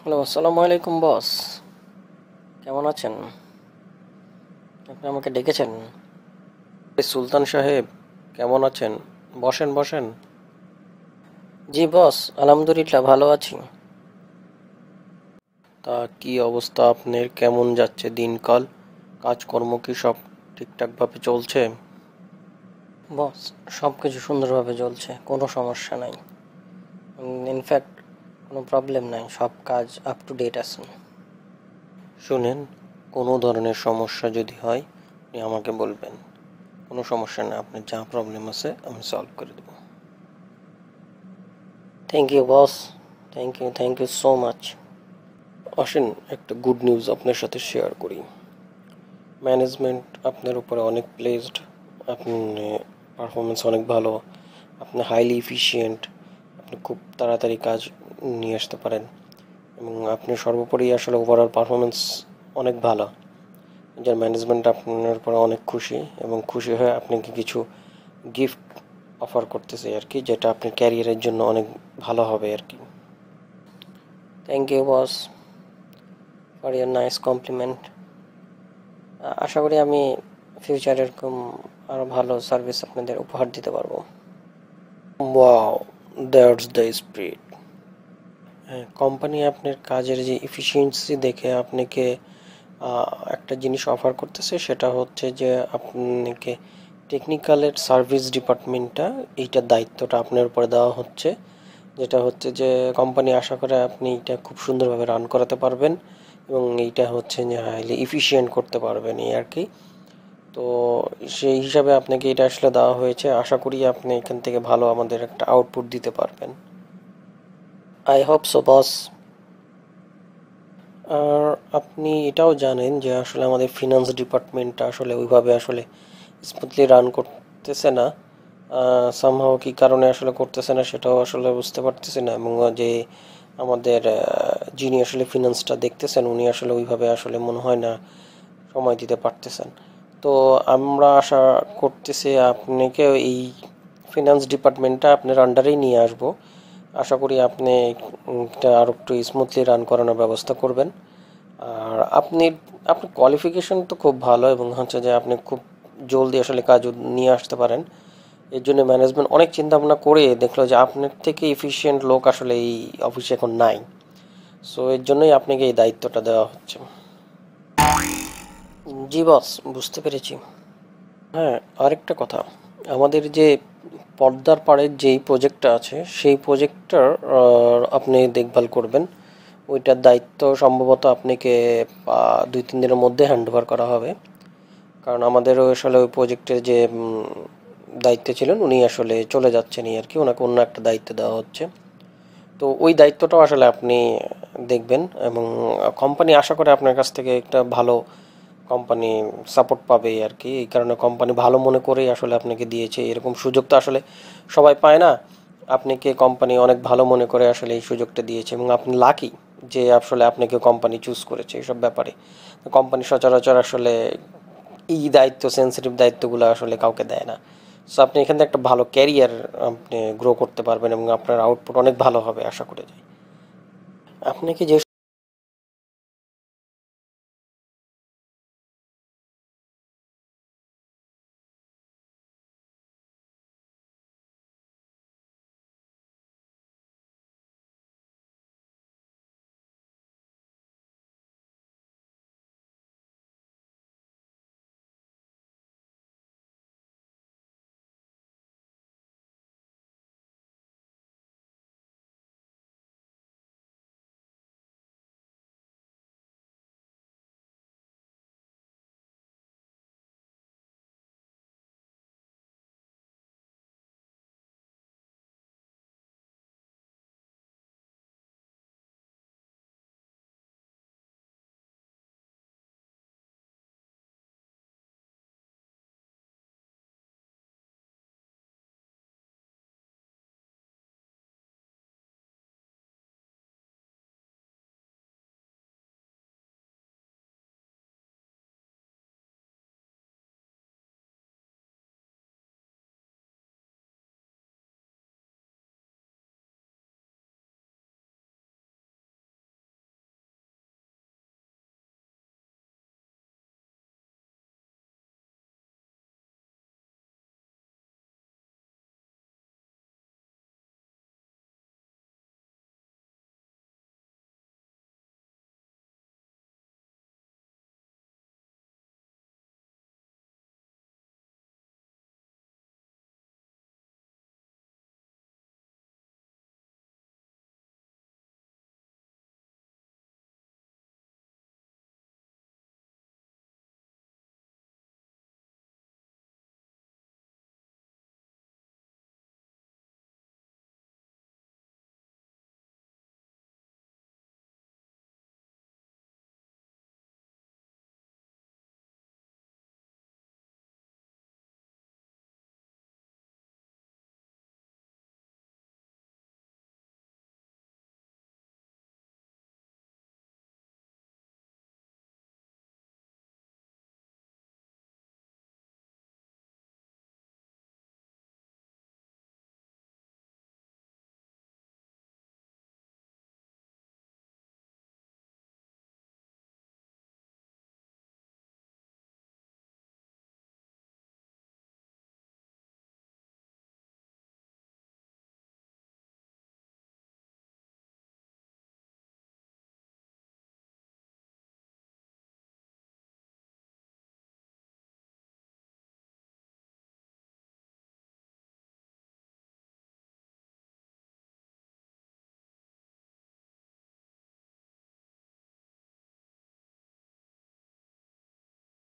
Hello, আসসালামু আলাইকুম বস। কেমন আছেন? আপনি আমাকে ডেকেছেন? সুলতান সাহেব, কেমন আছেন? বসেন বসেন। জি বস, আলহামদুলিল্লাহ ভালো আছি। তা কি অবস্থা আপনার? কেমন যাচ্ছে দিনকাল? কাজকর্ম কি সব ঠিকঠাকভাবে চলছে? বস, সব কিছু সুন্দরভাবে চলছে, কোনো সমস্যা নাই। ইনফ্যাক্ট কোনো প্রবলেম নাই, সব কাজ আপ টু ডেট আছে। শুনেন, কোনো ধরনের সমস্যা যদি হয় আপনি আমাকে বলবেন। কোনো সমস্যা না, আপনার যা প্রবলেম আছে আমি সলভ করে দেবো। Thank you boss, thank you so much. আসেন, একটা গুড নিউজ আপনার সাথে শেয়ার করি। ম্যানেজমেন্ট আপনার উপরে অনেক প্লেসড। আপনি পারফরমেন্স অনেক ভালো, আপনি হাইলি এফিশিয়েন্ট, আপনি খুব তাড়াতাড়ি কাজ নিয়ে আসতে পারেন এবং আপনি সর্বোপরি আসলে ওভারঅল পারফরমেন্স অনেক ভালো। যার ম্যানেজমেন্ট আপনার উপরে অনেক খুশি এবং খুশি হয়ে আপনাকে কিছু গিফট অফার করতেছে আর কি, যেটা আপনার ক্যারিয়ারের জন্য অনেক ভালো হবে আর কি। Thank you boss for your nice compliment. আশা করি আমি ফিউচারে এরকম আরও ভালো সার্ভিস আপনাদের উপহার দিতে পারবো। Wow, that's the spirit. হ্যাঁ, কোম্পানি আপনার কাজের যে এফিসিয়েন্সি দেখে আপনাকে একটা জিনিস অফার করতেছে, সেটা হচ্ছে যে আপনাকে টেকনিক্যালের সার্ভিস ডিপার্টমেন্টটা, এইটার দায়িত্বটা আপনার উপরে দেওয়া হচ্ছে। যেটা হচ্ছে যে কোম্পানি আশা করে আপনি এটা খুব সুন্দরভাবে রান করাতে পারবেন এবং এইটা হচ্ছে যে হাইলি এফিশিয়েন্ট করতে পারবেন এই আর কি। তো সেই হিসাবে আপনাকে এটা আসলে দেওয়া হয়েছে। আশা করি আপনি এখান থেকে ভালো আমাদের একটা আউটপুট দিতে পারবেন। I hope so boss. আর আপনি এটাও জানেন যে আসলে আমাদের ফিনান্স ডিপার্টমেন্টটা আসলে ওইভাবে আসলে স্মুথলি রান করতেছে না। সামহাও কি কারণে আসলে করতেছে না সেটাও আসলে বুঝতে পারতেছি না, এবং যে আমাদের যিনি আসলে ফিনান্সটা দেখতেছেন উনি আসলে ওইভাবে আসলে মনে হয় না সময় দিতে পারতেছেন। তো আমরা আশা করতেছি আপনাকে এই ফিনান্স ডিপার্টমেন্টটা আপনার আন্ডারেই নিয়ে আসবো। আশা করি আপনি এটা আরও একটু স্মুথলি রান করানোর ব্যবস্থা করবেন। আর আপনার কোয়ালিফিকেশন তো খুব ভালো এবং হচ্ছে যে আপনি খুব জলদি আসলে কাজ নিয়ে আসতে পারেন। এর জন্য ম্যানেজমেন্ট অনেক চিন্তা ভাবনা করে দেখলো যে আপনার থেকে এফিশিয়েন্ট লোক আসলে এই অফিসে এখন নাই। সো এর জন্যই আপনাকে এই দায়িত্বটা দেওয়া হচ্ছে। জি বস, বুঝতে পেরেছি। হ্যাঁ, আরেকটা কথা, আমাদের যে পর্দার পাড়ের যেই প্রজেক্টটা আছে সেই প্রজেক্টটার আপনি দেখভাল করবেন। ওইটার দায়িত্ব সম্ভবত আপনাকে 2-3 দিনের মধ্যে হ্যান্ড ওভার করা হবে। কারণ আমাদেরও আসলে ওই প্রজেক্টের যে দায়িত্বে ছিলেন উনি আসলে চলে যাচ্ছেন আর কি, ওনাকে অন্য একটা দায়িত্ব দেওয়া হচ্ছে। তো ওই দায়িত্বটাও আসলে আপনি দেখবেন এবং কোম্পানি আশা করে আপনার কাছ থেকে একটা ভালো কোম্পানি সাপোর্ট পাবে আর কি। এই কারণে কোম্পানি ভালো মনে করেই আসলে আপনাকে দিয়েছে, এরকম সুযোগ তো আসলে সবাই পায় না। আপনাকে কোম্পানি অনেক ভালো মনে করে আসলে এই সুযোগটা দিয়েছে এবং আপনি লাকি যে আসলে আপনাকে কোম্পানি চুজ করেছে এসব ব্যাপারে। কোম্পানি সচরাচর আসলে এই দায়িত্ব, সেন্সিটিভ দায়িত্বগুলো আসলে কাউকে দেয় না। সো আপনি এখান থেকে একটা ভালো ক্যারিয়ার আপনি গ্রো করতে পারবেন এবং আপনার আউটপুট অনেক ভালো হবে আশা করে যাই। আপনাকে যে